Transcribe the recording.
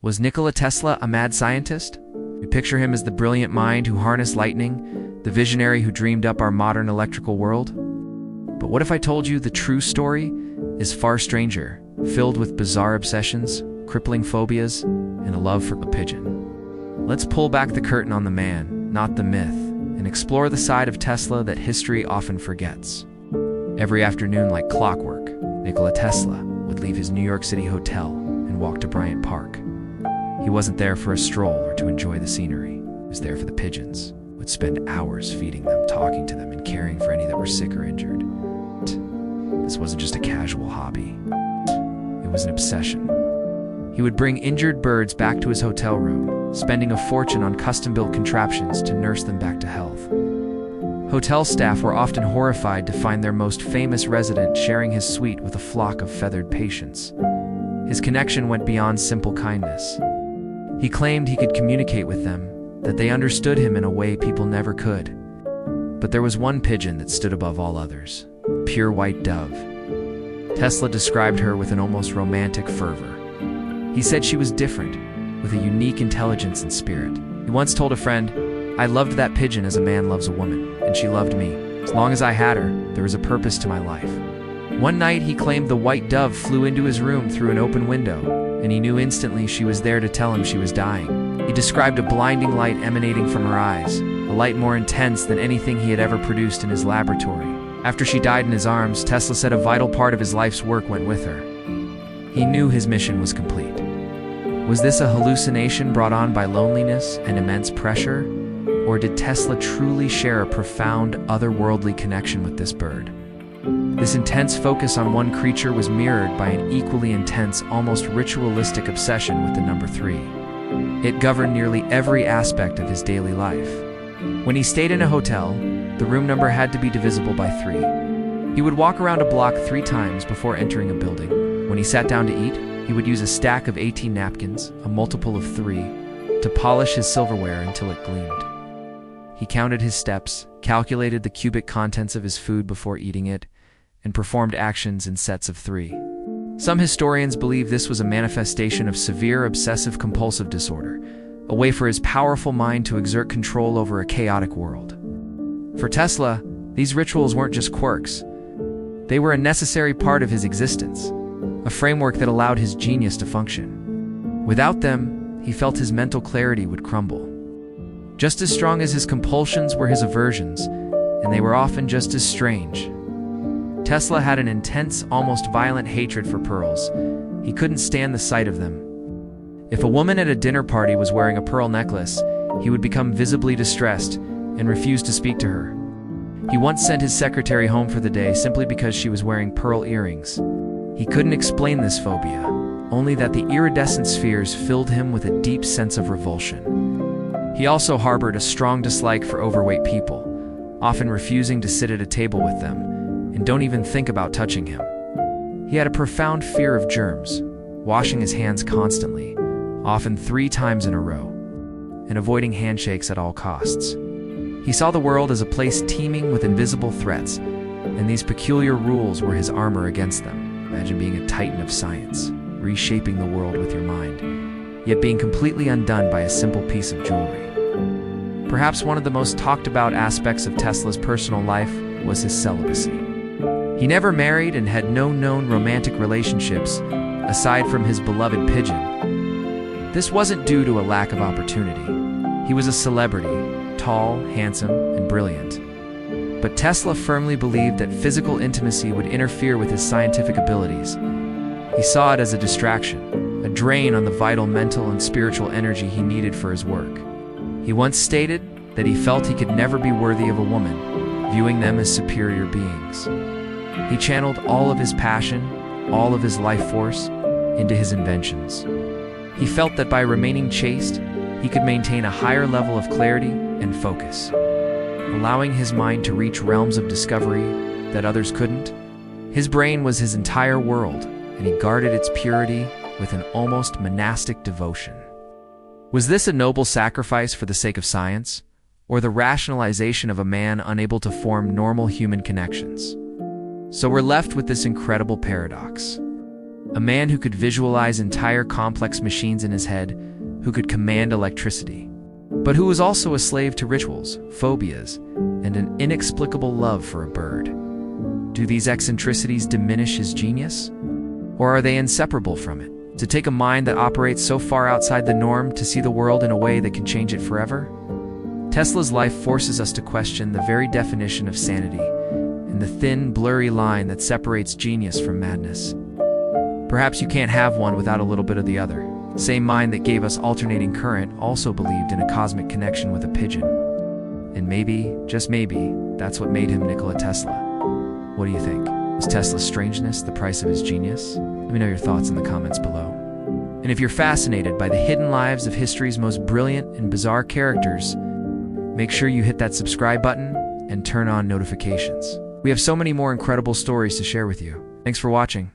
Was Nikola Tesla a mad scientist? We picture him as the brilliant mind who harnessed lightning, the visionary who dreamed up our modern electrical world. But what if I told you the true story is far stranger, filled with bizarre obsessions, crippling phobias, and a love for a pigeon? Let's pull back the curtain on the man, not the myth, and explore the side of Tesla that history often forgets. Every afternoon, like clockwork, Nikola Tesla would leave his New York City hotel and walk to Bryant Park. He wasn't there for a stroll or to enjoy the scenery. He was there for the pigeons. Would spend hours feeding them, talking to them, and caring for any that were sick or injured. This wasn't just a casual hobby. It was an obsession. He would bring injured birds back to his hotel room, spending a fortune on custom-built contraptions to nurse them back to health. Hotel staff were often horrified to find their most famous resident sharing his suite with a flock of feathered patients. His connection went beyond simple kindness. He claimed he could communicate with them, that they understood him in a way people never could. But there was one pigeon that stood above all others, a pure white dove. Tesla described her with an almost romantic fervor. He said she was different, with a unique intelligence and spirit. He once told a friend, "I loved that pigeon as a man loves a woman, and she loved me. As long as I had her, there was a purpose to my life." One night, he claimed the white dove flew into his room through an open window, and he knew instantly she was there to tell him she was dying. He described a blinding light emanating from her eyes, a light more intense than anything he had ever produced in his laboratory. After she died in his arms, Tesla said a vital part of his life's work went with her. He knew his mission was complete. Was this a hallucination brought on by loneliness and immense pressure? Or did Tesla truly share a profound, otherworldly connection with this bird? This intense focus on one creature was mirrored by an equally intense, almost ritualistic obsession with the number 3. It governed nearly every aspect of his daily life. When he stayed in a hotel, the room number had to be divisible by 3. He would walk around a block 3 times before entering a building. When he sat down to eat, he would use a stack of 18 napkins, a multiple of 3, to polish his silverware until it gleamed. He counted his steps, calculated the cubic contents of his food before eating it, and performed actions in sets of 3. Some historians believe this was a manifestation of severe obsessive-compulsive disorder, a way for his powerful mind to exert control over a chaotic world. For Tesla, these rituals weren't just quirks. They were a necessary part of his existence, a framework that allowed his genius to function. Without them, he felt his mental clarity would crumble. Just as strong as his compulsions were his aversions, and they were often just as strange. Tesla had an intense, almost violent hatred for pearls. He couldn't stand the sight of them. If a woman at a dinner party was wearing a pearl necklace, he would become visibly distressed and refuse to speak to her. He once sent his secretary home for the day simply because she was wearing pearl earrings. He couldn't explain this phobia, only that the iridescent spheres filled him with a deep sense of revulsion. He also harbored a strong dislike for overweight people, often refusing to sit at a table with them, and don't even think about touching him. He had a profound fear of germs, washing his hands constantly, often 3 times in a row, and avoiding handshakes at all costs. He saw the world as a place teeming with invisible threats, and these peculiar rules were his armor against them. Imagine being a titan of science, reshaping the world with your mind, yet being completely undone by a simple piece of jewelry. Perhaps one of the most talked about aspects of Tesla's personal life was his celibacy. He never married and had no known romantic relationships, aside from his beloved Pigeon. This wasn't due to a lack of opportunity. He was a celebrity, tall, handsome, and brilliant. But Tesla firmly believed that physical intimacy would interfere with his scientific abilities. He saw it as a distraction, a drain on the vital mental and spiritual energy he needed for his work. He once stated that he felt he could never be worthy of a woman, viewing them as superior beings. He channeled all of his passion, all of his life force, into his inventions. He felt that by remaining chaste, he could maintain a higher level of clarity and focus, allowing his mind to reach realms of discovery that others couldn't. His brain was his entire world, and he guarded its purity with an almost monastic devotion. Was this a noble sacrifice for the sake of science, or the rationalization of a man unable to form normal human connections? So we're left with this incredible paradox. A man who could visualize entire complex machines in his head, who could command electricity, but who was also a slave to rituals, phobias, and an inexplicable love for a bird. Do these eccentricities diminish his genius? Or are they inseparable from it? To take a mind that operates so far outside the norm to see the world in a way that can change it forever? Tesla's life forces us to question the very definition of sanity and the thin, blurry line that separates genius from madness. Perhaps you can't have one without a little bit of the other. Same mind that gave us alternating current also believed in a cosmic connection with a pigeon. And maybe, just maybe, that's what made him Nikola Tesla. What do you think? Was Tesla's strangeness the price of his genius? Let me know your thoughts in the comments below. And if you're fascinated by the hidden lives of history's most brilliant and bizarre characters, make sure you hit that subscribe button and turn on notifications. We have so many more incredible stories to share with you. Thanks for watching.